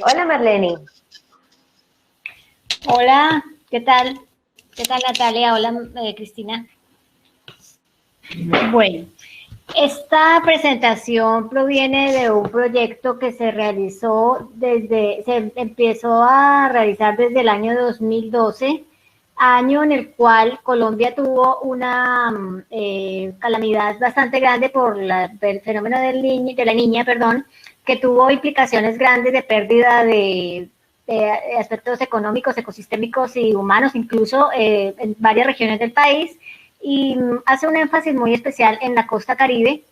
Hola Marlene. Hola, ¿qué tal? ¿Qué tal Natalia? Hola Cristina. Bueno, esta presentación proviene de un proyecto que se realizó se empezó a realizar desde el año 2012, año en el cual Colombia tuvo una calamidad bastante grande por el fenómeno de la niña, perdón, que tuvo implicaciones grandes de pérdida de aspectos económicos, ecosistémicos y humanos, incluso en varias regiones del país, y hace un énfasis muy especial en la costa Caribe,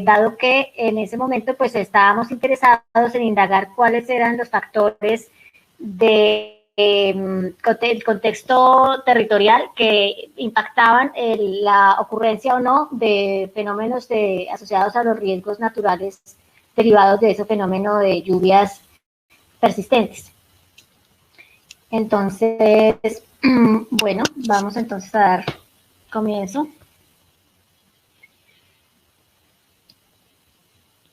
dado que en ese momento pues estábamos interesados en indagar cuáles eran los factores de el contexto territorial que impactaban la ocurrencia o no de fenómenos asociados a los riesgos naturales derivados de ese fenómeno de lluvias persistentes. Entonces, bueno, vamos entonces a dar comienzo.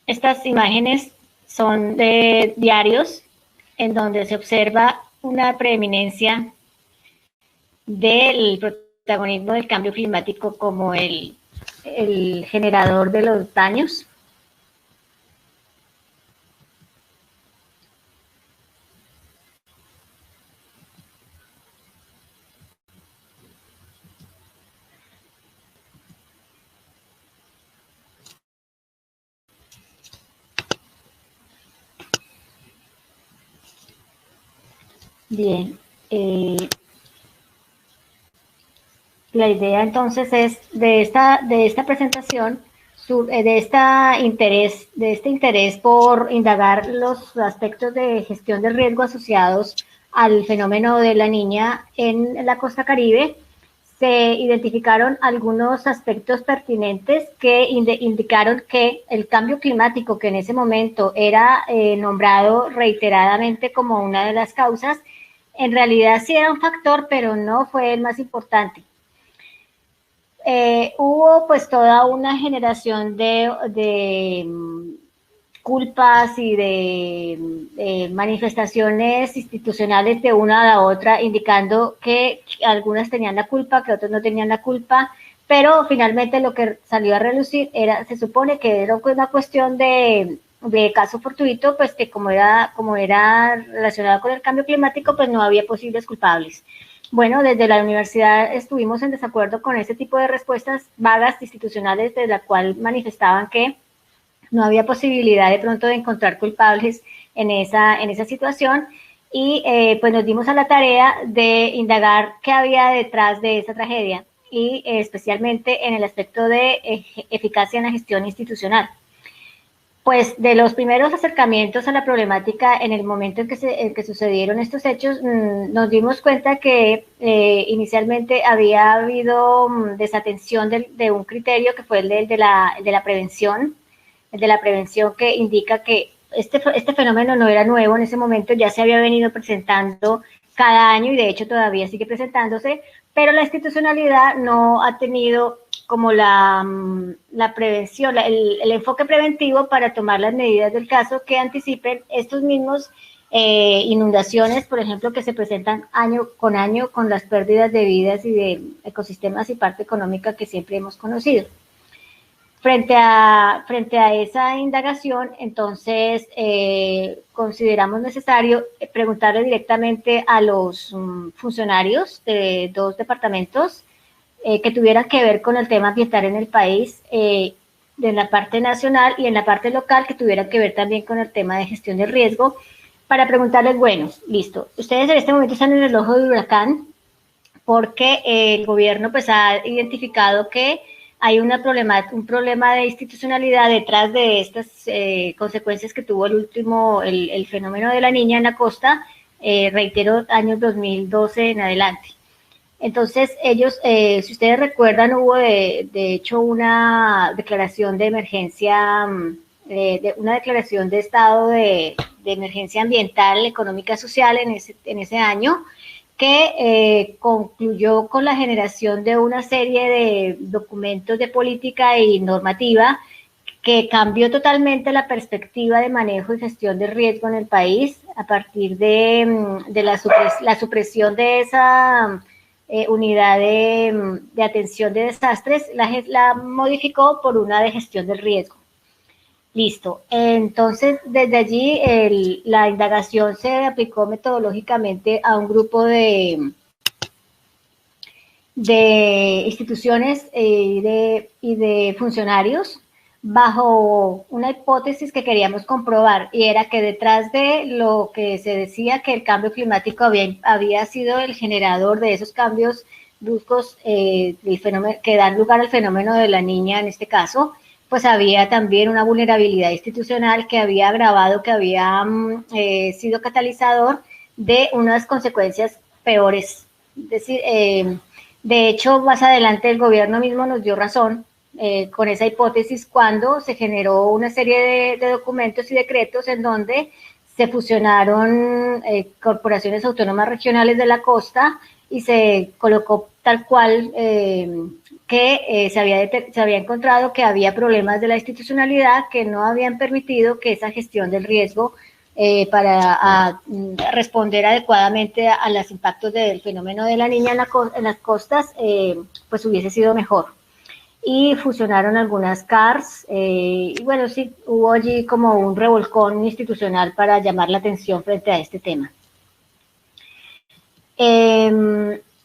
Estas imágenes son de diarios en donde se observa una preeminencia del protagonismo del cambio climático como el generador de los daños. Bien, la idea entonces es de esta presentación, de este interés por indagar los aspectos de gestión del riesgo asociados al fenómeno de la niña en la costa Caribe. Se identificaron algunos aspectos pertinentes que indicaron que el cambio climático, que en ese momento era nombrado reiteradamente como una de las causas, en realidad sí era un factor, pero no fue el más importante. Hubo pues toda una generación de culpas y de manifestaciones institucionales de una a la otra, indicando que algunas tenían la culpa, que otros no tenían la culpa, pero finalmente lo que salió a relucir se supone que era una cuestión de caso fortuito, pues que como era relacionado con el cambio climático, pues no había posibles culpables. Bueno, desde la universidad estuvimos en desacuerdo con ese tipo de respuestas vagas institucionales, de la cual manifestaban que no había posibilidad de pronto de encontrar culpables en esa situación, y pues nos dimos a la tarea de indagar qué había detrás de esa tragedia, y especialmente en el aspecto de eficacia en la gestión institucional. Pues de los primeros acercamientos a la problemática en el momento en que sucedieron estos hechos, nos dimos cuenta que inicialmente había habido desatención de un criterio que fue el de la prevención, que indica que este fenómeno no era nuevo en ese momento, ya se había venido presentando cada año y de hecho todavía sigue presentándose, pero la institucionalidad no ha tenido como la prevención, el enfoque preventivo para tomar las medidas del caso que anticipen estos mismos inundaciones, por ejemplo, que se presentan año con las pérdidas de vidas y de ecosistemas y parte económica que siempre hemos conocido. Frente a esa indagación, entonces consideramos necesario preguntarle directamente a los funcionarios de dos departamentos que tuvieran que ver con el tema ambiental en el país, en la parte nacional y en la parte local, que tuvieran que ver también con el tema de gestión del riesgo, para preguntarles, bueno, listo, ustedes en este momento están en el ojo del huracán porque el gobierno pues ha identificado que hay un problema de institucionalidad detrás de estas consecuencias que tuvo el fenómeno de la niña en la costa, reitero, años 2012 en adelante. Entonces, ellos, si ustedes recuerdan, hubo de hecho una declaración de emergencia, una declaración de estado de emergencia ambiental, económica, social en ese año, que concluyó con la generación de una serie de documentos de política y normativa que cambió totalmente la perspectiva de manejo y gestión del riesgo en el país a partir de la supresión de esa unidad de atención de desastres, la modificó por una de gestión del riesgo. Listo. Entonces, desde allí la indagación se aplicó metodológicamente a un grupo de instituciones y de funcionarios bajo una hipótesis que queríamos comprobar, y era que detrás de lo que se decía que el cambio climático había sido el generador de esos cambios bruscos que dan lugar al fenómeno de la niña en este caso, pues había también una vulnerabilidad institucional que había agravado, que había sido catalizador de unas consecuencias peores. Es decir, de hecho, más adelante el gobierno mismo nos dio razón con esa hipótesis cuando se generó una serie de documentos y decretos en donde se fusionaron corporaciones autónomas regionales de la costa y se colocó tal cual que se había encontrado que había problemas de la institucionalidad que no habían permitido que esa gestión del riesgo para responder adecuadamente a los impactos del fenómeno de la niña en las costas, pues hubiese sido mejor. Y fusionaron algunas CARS, y bueno, sí, hubo allí como un revolcón institucional para llamar la atención frente a este tema.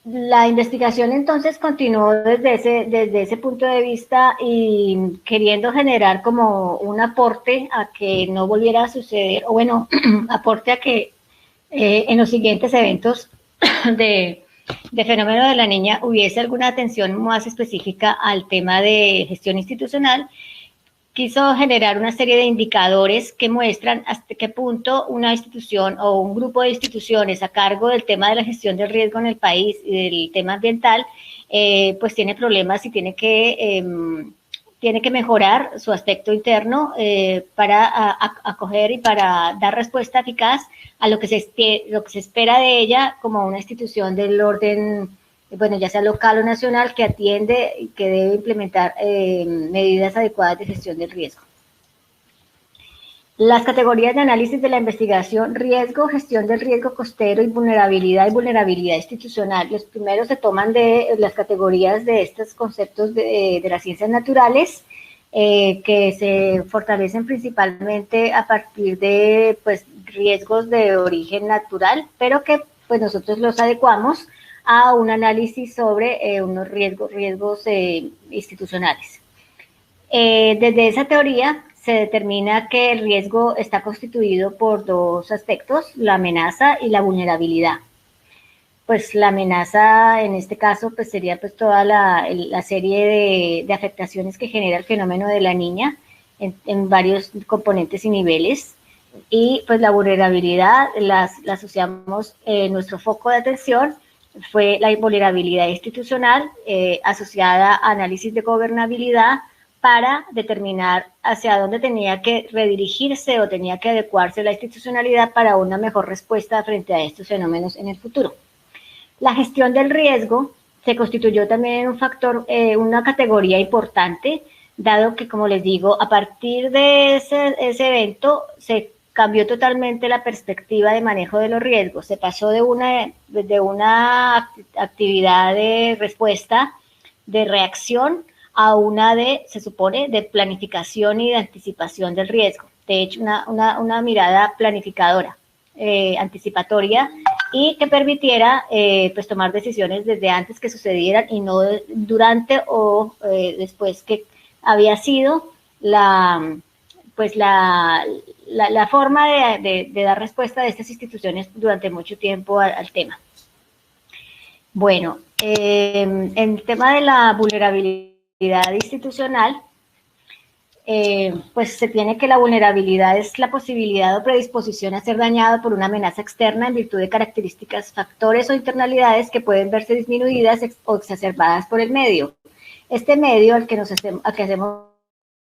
La investigación entonces continuó desde ese punto de vista y queriendo generar como un aporte a que no volviera a suceder, o bueno, aporte a que en los siguientes eventos de fenómeno de la niña hubiese alguna atención más específica al tema de gestión institucional. Quiso generar una serie de indicadores que muestran hasta qué punto una institución o un grupo de instituciones a cargo del tema de la gestión del riesgo en el país y del tema ambiental, pues tiene problemas y tiene que mejorar su aspecto interno para acoger y para dar respuesta eficaz a lo que se espera de ella como una institución del orden, bueno, ya sea local o nacional, que atiende y que debe implementar medidas adecuadas de gestión del riesgo. Las categorías de análisis de la investigación: riesgo, gestión del riesgo costero y vulnerabilidad institucional. Los primeros se toman de las categorías de estos conceptos de las ciencias naturales, que se fortalecen principalmente a partir de pues, riesgos de origen natural, pero que pues, nosotros los adecuamos a un análisis sobre unos riesgos institucionales. Desde esa teoría se determina que el riesgo está constituido por dos aspectos: la amenaza y la vulnerabilidad. Pues la amenaza en este caso pues sería pues toda la serie de afectaciones que genera el fenómeno de la niña en varios componentes y niveles, y pues la vulnerabilidad la asociamos nuestro foco de atención fue la vulnerabilidad institucional asociada a análisis de gobernabilidad para determinar hacia dónde tenía que redirigirse o tenía que adecuarse la institucionalidad para una mejor respuesta frente a estos fenómenos en el futuro. La gestión del riesgo se constituyó también un factor, una categoría importante, dado que, como les digo, a partir de ese evento se cambió totalmente la perspectiva de manejo de los riesgos. Se pasó de una actividad de respuesta, de reacción, a una se supone, de planificación y de anticipación del riesgo. De hecho, una mirada planificadora, anticipatoria, y que permitiera pues tomar decisiones desde antes que sucedieran y no durante o después que había sido la forma de dar respuesta de estas instituciones durante mucho tiempo al tema. Bueno, en el tema de la vulnerabilidad institucional, pues se tiene que la vulnerabilidad es la posibilidad o predisposición a ser dañado por una amenaza externa en virtud de características, factores o internalidades que pueden verse disminuidas o exacerbadas por el medio. Este medio al que hacemos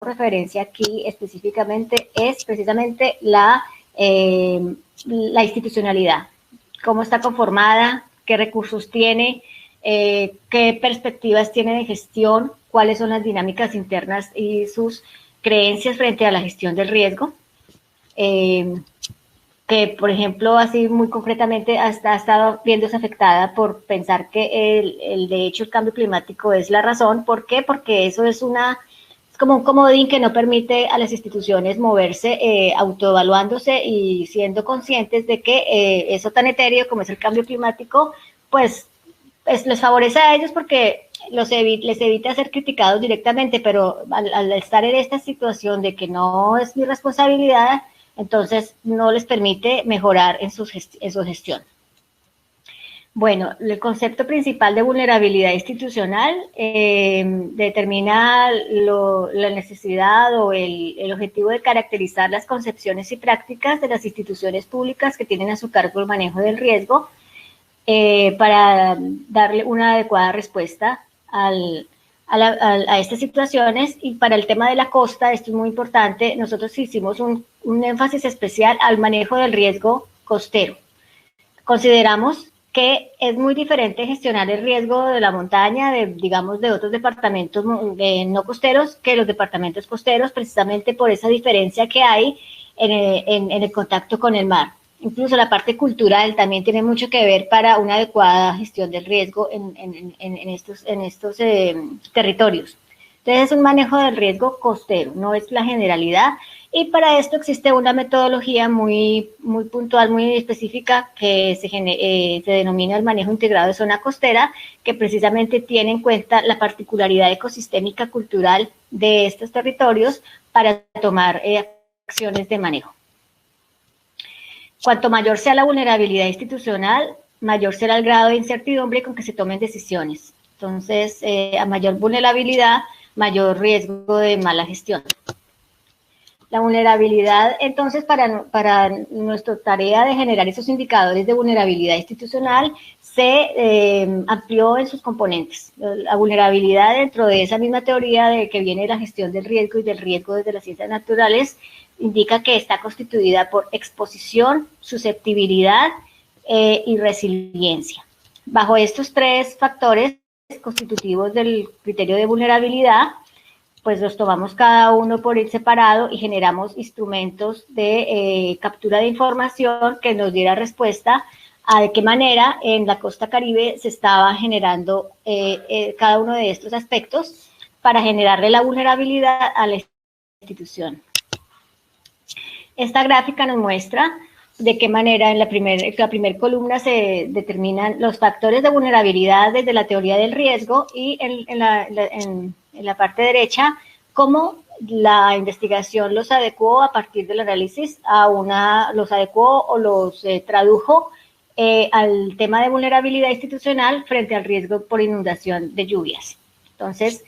referencia aquí específicamente es precisamente la institucionalidad. Cómo está conformada, qué recursos tiene, qué perspectivas tiene de gestión, cuáles son las dinámicas internas y sus creencias frente a la gestión del riesgo, que por ejemplo, así muy concretamente ha estado viéndose afectada por pensar que de hecho el cambio climático es la razón. ¿Por qué? Porque eso es como un comodín que no permite a las instituciones moverse autoevaluándose y siendo conscientes de que eso tan etéreo como es el cambio climático, pues les favorece a ellos porque les evita ser criticados directamente, pero al estar en esta situación de que no es mi responsabilidad, entonces no les permite mejorar en su gestión. Bueno, el concepto principal de vulnerabilidad institucional determina la necesidad o el objetivo de caracterizar las concepciones y prácticas de las instituciones públicas que tienen a su cargo el manejo del riesgo para darle una adecuada respuesta a estas situaciones. Y para el tema de la costa, esto es muy importante, nosotros hicimos un énfasis especial al manejo del riesgo costero. Consideramos que es muy diferente gestionar el riesgo de la montaña, digamos, de otros departamentos no costeros que los departamentos costeros, precisamente por esa diferencia que hay en el contacto con el mar. Incluso la parte cultural también tiene mucho que ver para una adecuada gestión del riesgo en estos territorios. Entonces es un manejo del riesgo costero, no es la generalidad. Y para esto existe una metodología muy puntual, muy específica, que se denomina el manejo integrado de zona costera, que precisamente tiene en cuenta la particularidad ecosistémica cultural de estos territorios para tomar acciones de manejo. Cuanto mayor sea la vulnerabilidad institucional, mayor será el grado de incertidumbre con que se tomen decisiones. Entonces, a mayor vulnerabilidad, mayor riesgo de mala gestión. La vulnerabilidad, entonces, para nuestra tarea de generar esos indicadores de vulnerabilidad institucional, se amplió en sus componentes. La vulnerabilidad, dentro de esa misma teoría de que viene de la gestión del riesgo y del riesgo desde las ciencias naturales, indica que está constituida por exposición, susceptibilidad y resiliencia. Bajo estos tres factores constitutivos del criterio de vulnerabilidad, pues los tomamos cada uno por ir separado y generamos instrumentos de captura de información que nos diera respuesta a de qué manera en la costa Caribe se estaba generando cada uno de estos aspectos para generarle la vulnerabilidad a la institución. Esta gráfica nos muestra de qué manera en la primera columna se determinan los factores de vulnerabilidad desde la teoría del riesgo, y en la parte derecha cómo la investigación los adecuó a partir del análisis los adecuó o los tradujo al tema de vulnerabilidad institucional frente al riesgo por inundación de lluvias. Entonces,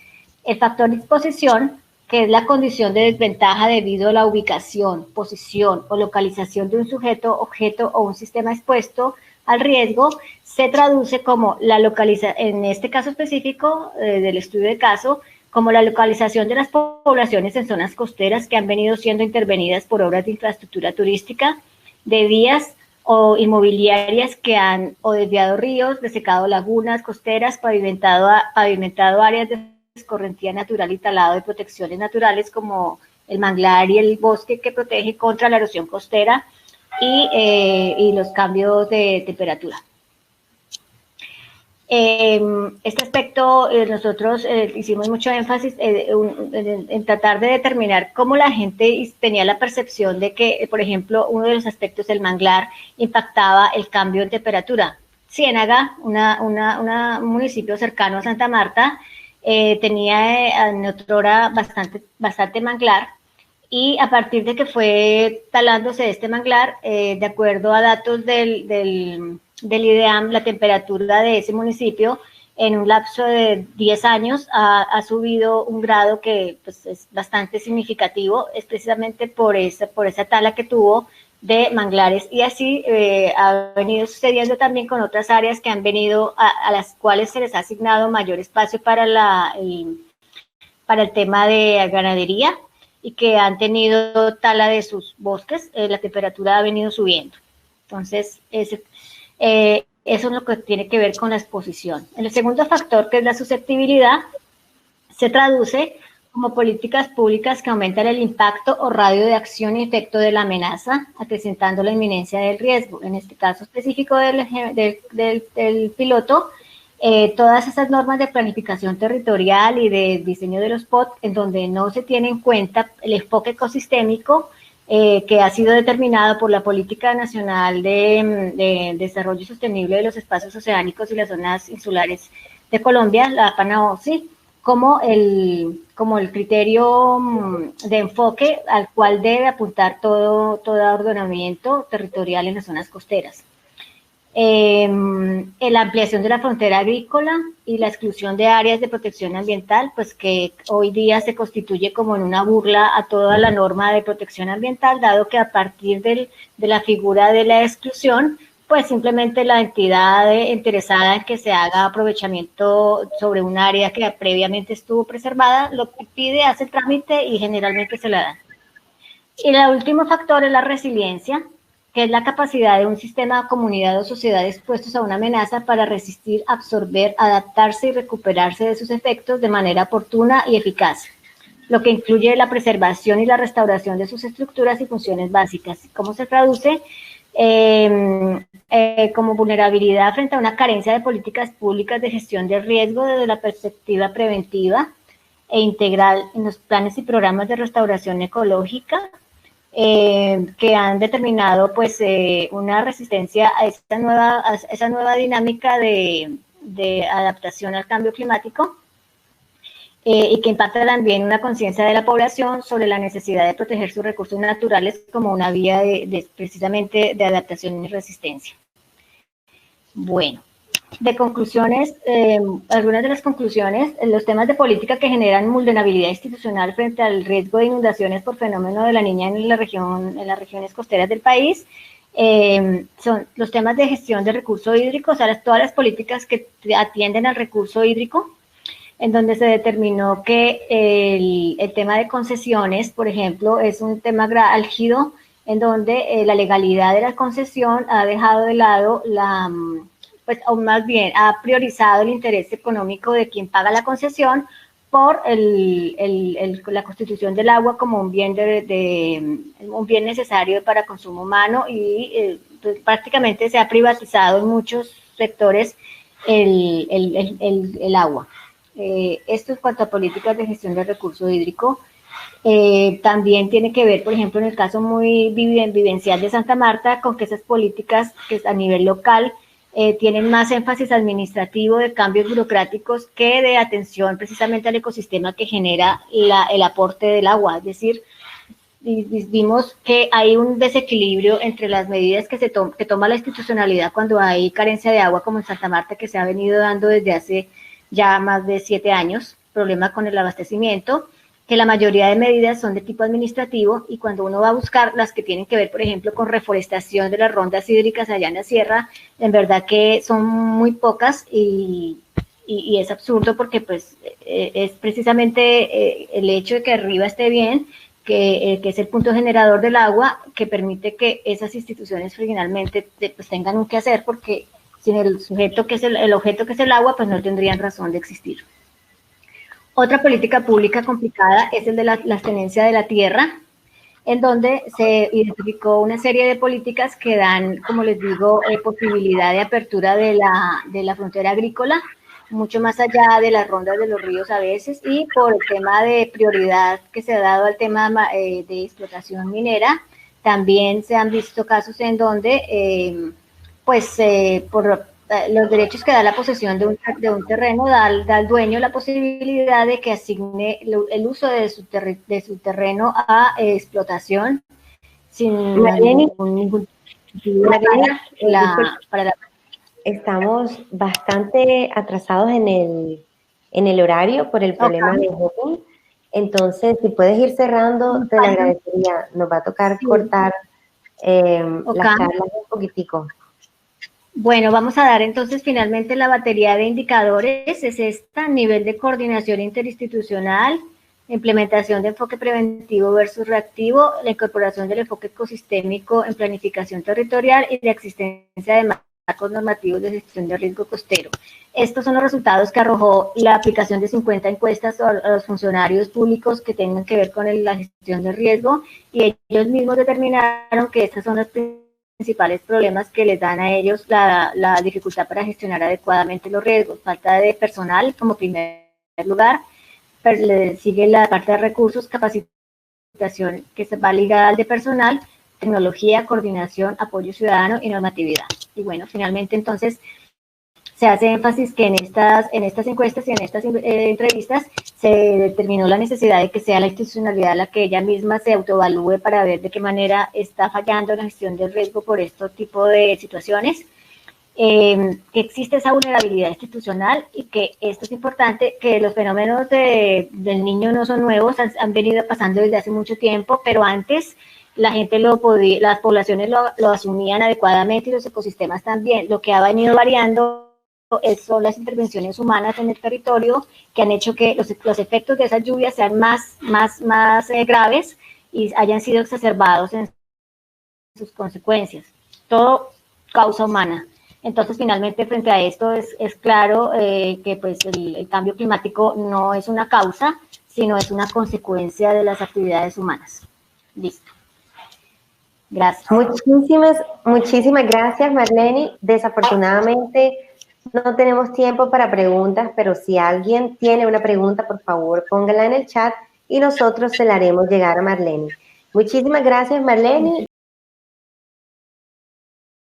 el factor de exposición, que es la condición de desventaja debido a la ubicación, posición o localización de un sujeto, objeto o un sistema expuesto al riesgo, se traduce como en este caso específico del estudio de caso, como la localización de las poblaciones en zonas costeras que han venido siendo intervenidas por obras de infraestructura turística, de vías o inmobiliarias que han o desviado ríos, desecado lagunas costeras, pavimentado áreas de escorrentía natural y talado de protecciones naturales como el manglar y el bosque que protege contra la erosión costera y los cambios de temperatura. Este aspecto nosotros hicimos mucho énfasis en tratar de determinar cómo la gente tenía la percepción de que, por ejemplo, uno de los aspectos del manglar impactaba el cambio en temperatura. Ciénaga, un municipio cercano a Santa Marta, tenía en otrora bastante manglar, y a partir de que fue talándose este manglar, de acuerdo a datos del IDEAM, la temperatura de ese municipio en un lapso de 10 años ha subido un grado que pues, es bastante significativo, es precisamente por esa tala que tuvo de manglares, y así ha venido sucediendo también con otras áreas que han venido a las cuales se les ha asignado mayor espacio para el tema de ganadería, y que han tenido tala de sus bosques, la temperatura ha venido subiendo. Entonces, eso es lo que tiene que ver con la exposición. El segundo factor, que es la susceptibilidad, se traduce como políticas públicas que aumentan el impacto o radio de acción y efecto de la amenaza, acrecentando la inminencia del riesgo. En este caso específico del piloto, todas esas normas de planificación territorial y de diseño de los POT, en donde no se tiene en cuenta el enfoque ecosistémico que ha sido determinado por la Política Nacional de Desarrollo Sostenible de los Espacios Oceánicos y las Zonas Insulares de Colombia, la PANAOSI, como el criterio de enfoque al cual debe apuntar todo ordenamiento territorial en las zonas costeras. La ampliación de la frontera agrícola y la exclusión de áreas de protección ambiental, pues que hoy día se constituye como en una burla a toda la norma de protección ambiental, dado que a partir de la figura de la exclusión, pues simplemente la entidad interesada en que se haga aprovechamiento sobre un área que previamente estuvo preservada, lo que pide, hace el trámite y generalmente se la da. Y el último factor es la resiliencia, que es la capacidad de un sistema, comunidad o sociedad expuestos a una amenaza para resistir, absorber, adaptarse y recuperarse de sus efectos de manera oportuna y eficaz, lo que incluye la preservación y la restauración de sus estructuras y funciones básicas. ¿Cómo se traduce? Como vulnerabilidad frente a una carencia de políticas públicas de gestión de riesgo desde la perspectiva preventiva e integral en los planes y programas de restauración ecológica, que han determinado pues una resistencia a esa nueva dinámica de adaptación al cambio climático, y que impacta también una conciencia de la población sobre la necesidad de proteger sus recursos naturales como una vía precisamente de adaptación y resistencia. Bueno, de conclusiones, algunas de las conclusiones, los temas de política que generan vulnerabilidad institucional frente al riesgo de inundaciones por fenómeno de la Niña en las regiones costeras del país, son los temas de gestión de recursos hídricos, o sea, todas las políticas que atienden al recurso hídrico, en donde se determinó que el tema de concesiones, por ejemplo, es un tema álgido, en donde la legalidad de la concesión ha dejado de lado pues aún más bien ha priorizado el interés económico de quien paga la concesión por la constitución del agua como un bien un bien necesario para consumo humano, y pues prácticamente se ha privatizado en muchos sectores el agua. Esto en cuanto a políticas de gestión del recurso hídrico. También tiene que ver, por ejemplo, en el caso muy vivencial de Santa Marta, con que esas políticas que a nivel local tienen más énfasis administrativo de cambios burocráticos que de atención precisamente al ecosistema que genera el aporte del agua. Es decir, vimos que hay un desequilibrio entre las medidas que toma la institucionalidad cuando hay carencia de agua, como en Santa Marta, que se ha venido dando desde hace ya más de 7 años, problema con el abastecimiento, que la mayoría de medidas son de tipo administrativo, y cuando uno va a buscar las que tienen que ver, por ejemplo, con reforestación de las rondas hídricas allá en la sierra, en verdad que son muy pocas, y es absurdo porque pues es precisamente el hecho de que arriba esté bien, que es el punto generador del agua, que permite que esas instituciones finalmente pues tengan un quehacer, porque sin el sujeto que es el objeto que es el agua, pues no tendrían razón de existir. Otra política pública complicada es el de la tenencia de la tierra, en donde se identificó una serie de políticas que dan, como les digo, posibilidad de apertura de la frontera agrícola, mucho más allá de las rondas de los ríos a veces, y por el tema de prioridad que se ha dado al tema de explotación minera, también se han visto casos en donde, por los derechos que da la posesión de un terreno, da al dueño la posibilidad de que asigne el uso de su terreno a explotación sin ningún para la... Estamos bastante atrasados en el horario por el problema de Hopin. Entonces, si puedes ir cerrando, te lo agradecería. Nos va a tocar cortar las charlas un poquitico. Bueno, vamos a dar entonces finalmente la batería de indicadores. Es esta: nivel de coordinación interinstitucional, implementación de enfoque preventivo versus reactivo, la incorporación del enfoque ecosistémico en planificación territorial y la existencia de marcos normativos de gestión de riesgo costero. Estos son los resultados que arrojó la aplicación de 50 encuestas a los funcionarios públicos que tengan que ver con la gestión de riesgo, y ellos mismos determinaron que estos son los principales problemas que les dan a ellos la dificultad para gestionar adecuadamente los riesgos: falta de personal como primer lugar, pero le sigue la parte de recursos, capacitación que se va ligada al de personal, tecnología, coordinación, apoyo ciudadano y normatividad. Y bueno, finalmente entonces se hace énfasis que en estas encuestas y en estas entrevistas se determinó la necesidad de que sea la institucionalidad la que ella misma se autoevalúe para ver de qué manera está fallando la gestión del riesgo por este tipo de situaciones, que existe esa vulnerabilidad institucional y que esto es importante, que los fenómenos del niño no son nuevos, han venido pasando desde hace mucho tiempo, pero antes la gente las poblaciones lo asumían adecuadamente y los ecosistemas también. Lo que ha venido variando son las intervenciones humanas en el territorio, que han hecho que los efectos de esas lluvias sean más graves y hayan sido exacerbados en sus consecuencias. Todo causa humana. Entonces, finalmente, frente a esto, es claro que pues, el cambio climático no es una causa, sino es una consecuencia de las actividades humanas. Listo. Gracias. Muchísimas gracias, Marlene. Desafortunadamente no tenemos tiempo para preguntas, pero si alguien tiene una pregunta, por favor, póngala en el chat y nosotros se la haremos llegar a Marlene. Muchísimas gracias, Marlene.